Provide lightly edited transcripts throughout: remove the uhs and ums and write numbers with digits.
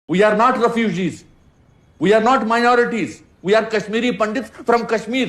We are not refugees. We are not minorities. We are Kashmiri Pandits from Kashmir.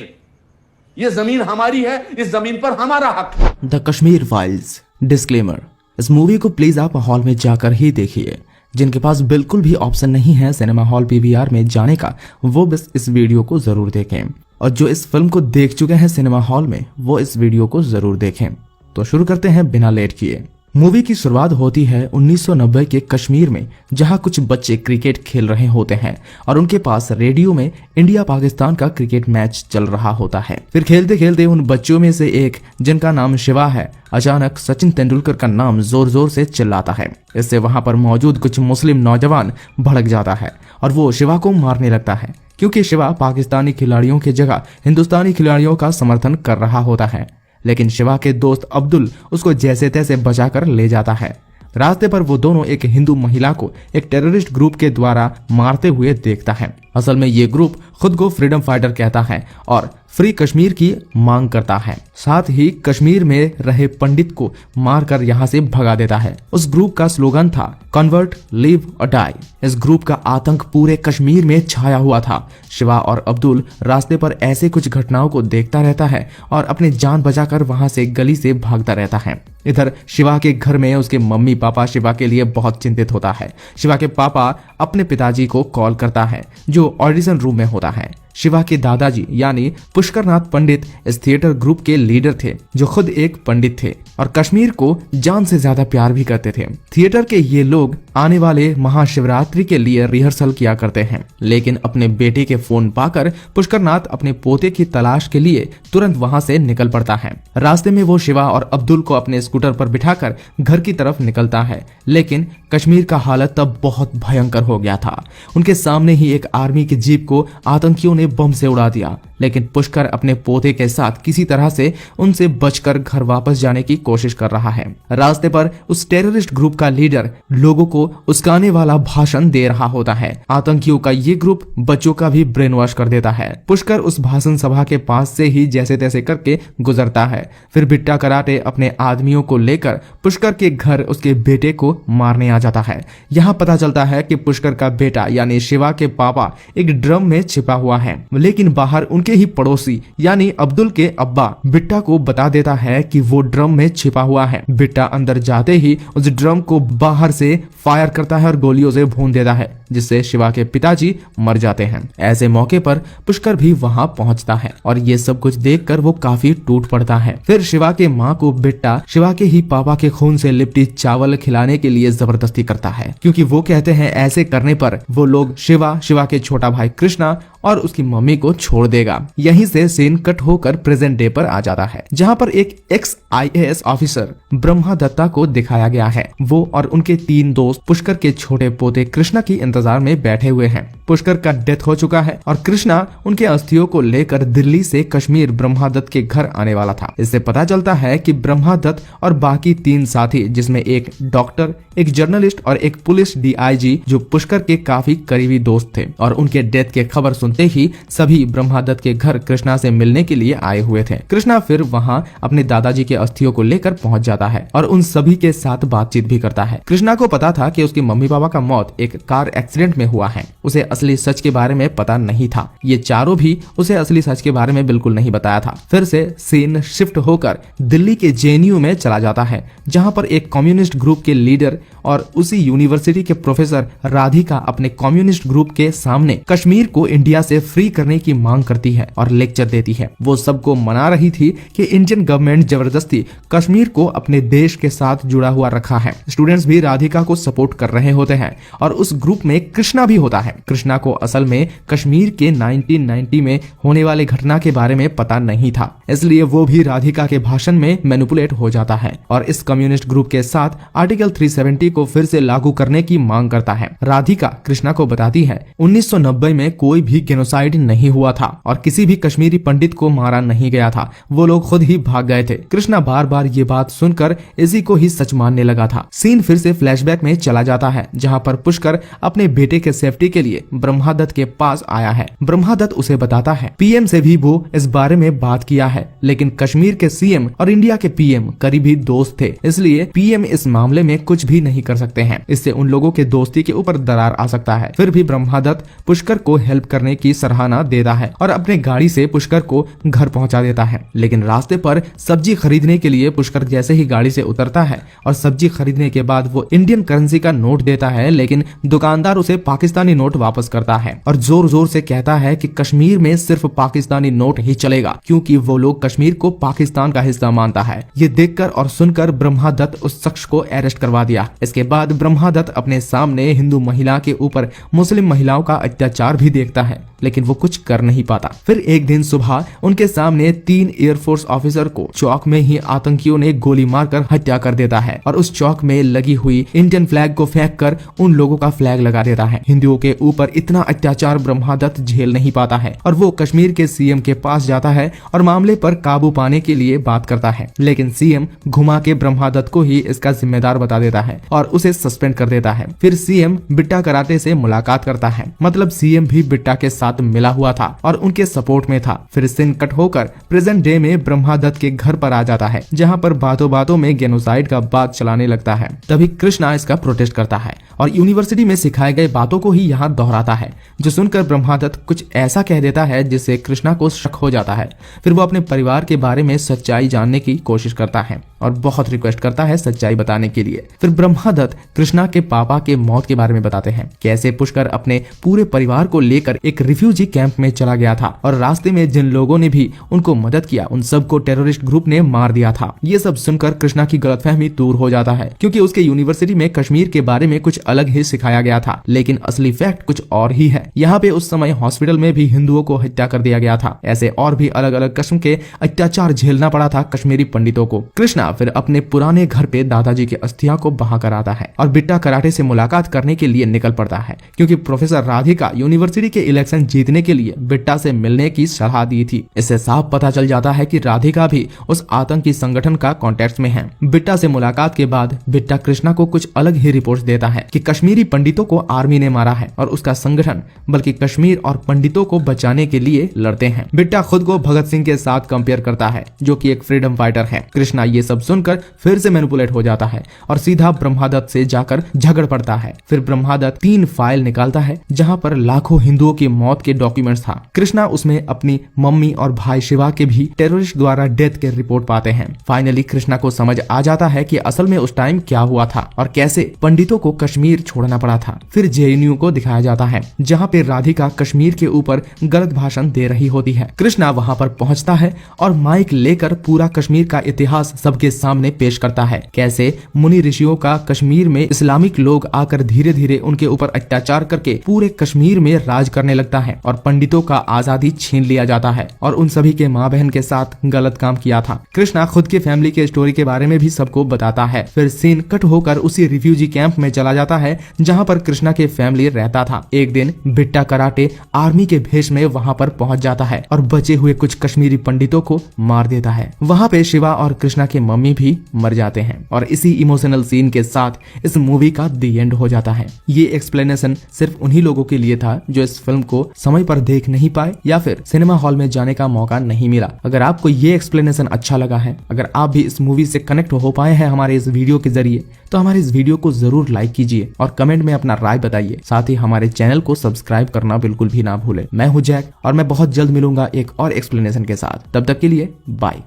ये जमीन हमारी है, इस जमीन पर हमारा हक है। The Kashmir files. डिस्क्लेमर, इस मूवी को प्लीज आप हॉल में जाकर ही देखिए। जिनके पास बिल्कुल भी ऑप्शन नहीं है सिनेमा हॉल पीवीआर में जाने का, वो बस इस वीडियो को जरूर देखें, और जो इस फिल्म को देख चुके हैं सिनेमा हॉल में वो इस वीडियो को जरूर देखें। तो शुरू करते हैं बिना लेट किए। मूवी की शुरुआत होती है 1990 के कश्मीर में, जहां कुछ बच्चे क्रिकेट खेल रहे होते हैं और उनके पास रेडियो में इंडिया पाकिस्तान का क्रिकेट मैच चल रहा होता है। फिर खेलते खेलते उन बच्चों में से एक, जिनका नाम शिवा है, अचानक सचिन तेंदुलकर का नाम जोर जोर से चिल्लाता है। इससे वहां पर मौजूद कुछ मुस्लिम नौजवान भड़क जाता है और वो शिवा को मारने लगता है, क्योंकि शिवा पाकिस्तानी खिलाड़ियों की जगह हिंदुस्तानी खिलाड़ियों का समर्थन कर रहा होता है। लेकिन शिवा के दोस्त अब्दुल उसको जैसे तैसे बचाकर ले जाता है। रास्ते पर वो दोनों एक हिंदू महिला को एक टेररिस्ट ग्रुप के द्वारा मारते हुए देखता है। असल में ये ग्रुप खुद को फ्रीडम फाइटर कहता है और फ्री कश्मीर की मांग करता है। साथ ही कश्मीर में रहे पंडित को मारकर यहाँ से भगा देता है। उस ग्रुप का स्लोगन था कन्वर्ट, लिव और डाई। इस ग्रुप का आतंक पूरे कश्मीर में छाया हुआ था। शिवा और अब्दुल रास्ते पर ऐसे कुछ घटनाओं को देखता रहता है और अपनी जान बचाकर वहां से गली से भागता रहता है। इधर शिवा के घर में उसके मम्मी पापा शिवा के लिए बहुत चिंतित होता है। शिवा के पापा अपने पिताजी को कॉल करता है, जो ऑडिशन रूम में होता है। शिवा के दादाजी यानी पुष्करनाथ पंडित इस थिएटर ग्रुप के लीडर थे, जो खुद एक पंडित थे और कश्मीर को जान से ज्यादा प्यार भी करते थे। थिएटर के ये लोग आने वाले महाशिवरात्रि के लिए रिहर्सल किया करते हैं, लेकिन अपने बेटे के फोन पाकर पुष्करनाथ अपने पोते की तलाश के लिए तुरंत वहां से निकल पड़ता है। रास्ते में वो शिवा और अब्दुल को अपने स्कूटर पर बिठाकर घर की तरफ निकलता है, लेकिन कश्मीर का हालत तब बहुत भयंकर हो गया था। उनके सामने ही एक आर्मी की जीप को आतंकियों ने बम से उड़ा दिया, लेकिन पुष्कर अपने पोते के साथ किसी तरह से उनसे बचकर घर वापस जाने की कोशिश कर रहा है। रास्ते पर उस टेररिस्ट ग्रुप का लीडर लोगों को उस्काने वाला भाषण दे रहा होता है। आतंकियों का ये ग्रुप बच्चों का भी ब्रेन वॉश कर देता है। पुष्कर उस भाषण सभा के पास से ही जैसे तैसे करके गुजरता है। फिर बिट्टा कराटे अपने आदमियों को लेकर पुष्कर के घर उसके बेटे को मारने आ जाता है। यहाँ पता चलता है कि पुष्कर का बेटा यानी शिवा के पापा एक ड्रम में छिपा हुआ है, लेकिन बाहर उनके ही पड़ोसी यानी अब्दुल के अब्बा बिट्टा को बता देता है कि वो ड्रम में छिपा हुआ है। बिट्टा अंदर जाते ही उस ड्रम को बाहर से फायर करता है और गोलियों से भून देता है, जिससे शिवा के पिताजी मर जाते हैं। ऐसे मौके पर पुष्कर भी वहां पहुंचता है और ये सब कुछ देखकर वो काफी टूट पड़ता है। फिर शिवा के माँ को बिट्टा शिवा के ही पापा के खून से लिपटी चावल खिलाने के लिए जबरदस्ती करता है, क्योंकि वो कहते हैं ऐसे करने पर वो लोग शिवा के छोटा भाई कृष्णा और उसकी मम्मी को छोड़ देगा। यहीं से सीन कट होकर प्रेजेंट डे पर आ जाता है, जहां पर एक ex IAS officer Brahma Datta को दिखाया गया है। वो और उनके 3 दोस्त पुष्कर के छोटे पोते कृष्णा की इंतजार में बैठे हुए हैं। पुष्कर का डेथ हो चुका है और कृष्णा उनके अस्थियों को लेकर दिल्ली से कश्मीर ब्रह्मादत्त के घर आने वाला था। इससे पता चलता है कि ब्रह्मादत्त और बाकी 3 साथी, जिसमें एक डॉक्टर, एक जर्नलिस्ट और एक पुलिस DIG, जो पुष्कर के काफी करीबी दोस्त थे, और उनके डेथ की खबर सुनते ही सभी ब्रह्मादत्त के घर कृष्णा से मिलने के लिए आए हुए थे। कृष्णा फिर वहां अपने दादाजी के अस्थियों को लेकर पहुंच जाता है और उन सभी के साथ बातचीत भी करता है। कृष्णा को पता था कि उसके मम्मी पापा का मौत एक कार एक्सीडेंट में हुआ है। उसे असली सच के बारे में पता नहीं था। ये चारों भी उसे असली सच के बारे में बिल्कुल नहीं बताया था। फिर से सीन शिफ्ट होकर दिल्ली के JNU में चला जाता है, जहां पर एक कम्युनिस्ट ग्रुप के लीडर और उसी यूनिवर्सिटी के प्रोफेसर राधिका अपने कम्युनिस्ट ग्रुप के सामने कश्मीर को इंडिया से फ्री करने की मांग करती है और लेक्चर देती है। वो सबको मना रही थी कि इंडियन गवर्नमेंट जबरदस्ती कश्मीर को अपने देश के साथ जुड़ा हुआ रखा है। स्टूडेंट्स भी राधिका को सपोर्ट कर रहे होते हैं और उस ग्रुप में कृष्णा भी होता है। कृष्णा को असल में कश्मीर के 1990 में होने वाले घटना के बारे में पता नहीं था, इसलिए वो भी राधिका के भाषण में मैनिपुलेट हो जाता है और इस कम्युनिस्ट ग्रुप के साथ आर्टिकल 370 को फिर से लागू करने की मांग करता है। राधिका कृष्णा को बताती है 1990 में कोई भी गेनोसाइड नहीं हुआ था और किसी भी कश्मीरी पंडित को मारा नहीं गया था, वो लोग खुद ही भाग गए थे। कृष्णा बार बार ये बात सुनकर इसी को ही सच मानने लगा था। सीन फिर से फ्लैशबैक में चला जाता है जहाँ पर पुष्कर अपने बेटे के सेफ्टी के लिए ब्रह्मादत्त के पास आया है। ब्रह्मादत्त उसे बताता है पीएम से भी वो इस बारे में बात किया है, लेकिन कश्मीर के सीएम और इंडिया के पीएम करीबी दोस्त थे, इसलिए पीएम इस मामले में कुछ भी नहीं कर सकते हैं। इससे उन लोगों के दोस्ती के ऊपर दरार आ सकता है। फिर भी ब्रह्मादत्त पुष्कर को हेल्प करने की सराहना देता है और अपने गाड़ी से पुष्कर को घर पहुंचा देता है। लेकिन रास्ते पर सब्जी खरीदने के लिए पुष्कर जैसे ही गाड़ी से उतरता है और सब्जी खरीदने के बाद वो इंडियन करेंसी का नोट देता है, लेकिन दुकानदार उसे पाकिस्तानी नोट वापस करता है और जोर जोर से कहता है कि कश्मीर में सिर्फ पाकिस्तानी नोट ही चलेगा, क्योंकि वो लोग कश्मीर को पाकिस्तान का हिस्सा मानता है। ये देखकर और सुनकर ब्रह्मादत्त उस शख्स को अरेस्ट करवा दिया। इसके बाद ब्रह्मादत्त अपने सामने हिंदू महिला के ऊपर मुस्लिम महिलाओं का अत्याचार भी देखता है, लेकिन वो कुछ कर नहीं पाता। फिर एक दिन सुबह उनके सामने 3 एयरफोर्स ऑफिसर को चौक में ही आतंकियों ने गोली मारकर हत्या कर देता है और उस चौक में लगी हुई इंडियन फ्लैग को फेंक कर उन लोगों का फ्लैग लगा देता है। हिंदुओं के ऊपर इतना अत्याचार ब्रह्मादत्त झेल नहीं पाता है और वो कश्मीर के सीएम के पास जाता है और मामले पर काबू पाने के लिए बात करता है, लेकिन सीएम घुमा के ब्रह्मादत्त को ही इसका जिम्मेदार बता देता है और उसे सस्पेंड कर देता है। फिर सीएम बिट्टा कराटे से मुलाकात करता है, मतलब सीएम भी बिट्टा के साथ मिला हुआ था और उनके सपोर्ट में था। फिर सीन कट होकर प्रेजेंट डे में ब्रह्मादत्त के घर पर आ जाता है, जहां पर बातों बातों में गेनोसाइड का बात चलाने लगता है। तभी कृष्णा इसका प्रोटेस्ट करता है और यूनिवर्सिटी में सिखाए गए बातों को ही यहाँ दोहराता है, जो सुनकर ब्रह्मादत्त कुछ ऐसा कह देता है जिससे कृष्णा को शक हो जाता है। फिर वो अपने परिवार के बारे में सच्चाई जानने की कोशिश करता है और बहुत रिक्वेस्ट करता है सच्चाई बताने के लिए। फिर ब्रह्मादत्त कृष्णा के पापा के मौत के बारे में बताते हैं, कैसे पुष्कर अपने पूरे परिवार को लेकर एक रिफ्यूजी कैंप में चला गया था और रास्ते में जिन लोगों ने भी उनको मदद किया उन सबको टेररिस्ट ग्रुप ने मार दिया था। ये सब सुनकर कृष्णा की गलतफहमी दूर हो जाता है, क्योंकि उसके यूनिवर्सिटी में कश्मीर के बारे में कुछ अलग ही सिखाया गया था, लेकिन असली फैक्ट कुछ और ही है। यहाँ पे उस समय हॉस्पिटल में भी हिंदुओं को हत्या कर दिया गया था। ऐसे और भी अलग अलग किस्म के अत्याचार झेलना पड़ा था कश्मीरी पंडितों को। कृष्णा फिर अपने पुराने घर पे दादाजी की अस्थियां को बहा कर आता है और बिट्टा कराटे से मुलाकात करने के लिए निकल पड़ता है, क्योंकि प्रोफेसर राधिका यूनिवर्सिटी के इलेक्शन जीतने के लिए बिट्टा से मिलने की सलाह दी थी। इससे साफ पता चल जाता है कि राधिका भी उस आतंकी संगठन का कॉन्टेक्ट में है। बिट्टा से मुलाकात के बाद बिट्टा कृष्णा को कुछ अलग ही रिपोर्ट्स देता है कि कश्मीरी पंडितों को आर्मी ने मारा है और उसका संगठन बल्कि कश्मीर और पंडितों को बचाने के लिए लड़ते हैं। बिट्टा खुद को भगत सिंह के साथ कंपेयर करता है, जो कि एक फ्रीडम फाइटर है। कृष्णा ये सब सुनकर फिर से मैनिपुलेट हो जाता है और सीधा ब्रह्मादत्त से जाकर झगड़ पड़ता है। फिर ब्रह्मादत्त 3 फाइल निकालता है जहां पर लाखों हिंदुओं की मौत के डॉक्यूमेंट्स था। कृष्णा उसमें अपनी मम्मी और भाई शिवा के भी टेररिस्ट द्वारा डेथ के रिपोर्ट पाते हैं। फाइनली कृष्णा को समझ आ जाता है कि असल में उस टाइम क्या हुआ था और कैसे पंडितों को कश्मीर छोड़ना पड़ा था। फिर जेएनयू को दिखाया जाता है, जहां पे राधिका कश्मीर के ऊपर गलत भाषण दे रही होती है। कृष्णा वहां पर पहुंचता है और माइक लेकर पूरा कश्मीर का इतिहास सबके सामने पेश करता है, कैसे मुनि ऋषियों का कश्मीर में इस्लामिक लोग आकर धीरे धीरे उनके ऊपर अत्याचार करके पूरे कश्मीर में राज करने लगता है और पंडितों का आजादी छीन लिया जाता है और उन सभी के माँ बहन के साथ गलत काम किया था। कृष्णा खुद के फैमिली के स्टोरी के बारे में भी सबको बताता है। फिर सीन कट होकर उसी रिफ्यूजी कैंप में चला जाता है जहाँ पर कृष्णा के फैमिली रहता था। एक दिन बिट्टा कराटे आर्मी के भेष में वहाँ पर पहुँच जाता है और बचे हुए कुछ कश्मीरी पंडितों को मार देता है। वहाँ पे शिवा और कृष्णा के मम्मी भी मर जाते हैं और इसी इमोशनल सीन के साथ इस मूवी का दी एंड हो जाता है। ये एक्सप्लेनेशन सिर्फ उन्हीं लोगों के लिए था जो इस फिल्म को समय पर देख नहीं पाए या फिर सिनेमा हॉल में जाने का मौका नहीं मिला। अगर आपको ये एक्सप्लेनेशन अच्छा लगा है, अगर आप भी इस मूवी से कनेक्ट हो पाए हैं हमारे इस वीडियो के जरिए, तो हमारे इस वीडियो को जरूर लाइक कीजिए और कमेंट में अपना राय बताइए। साथ ही हमारे चैनल को सब्सक्राइब करना बिल्कुल भी ना भूले। मैं हूं जैक और मैं बहुत जल्द मिलूंगा एक और एक्सप्लेनेशन के साथ। तब तक के लिए बाय।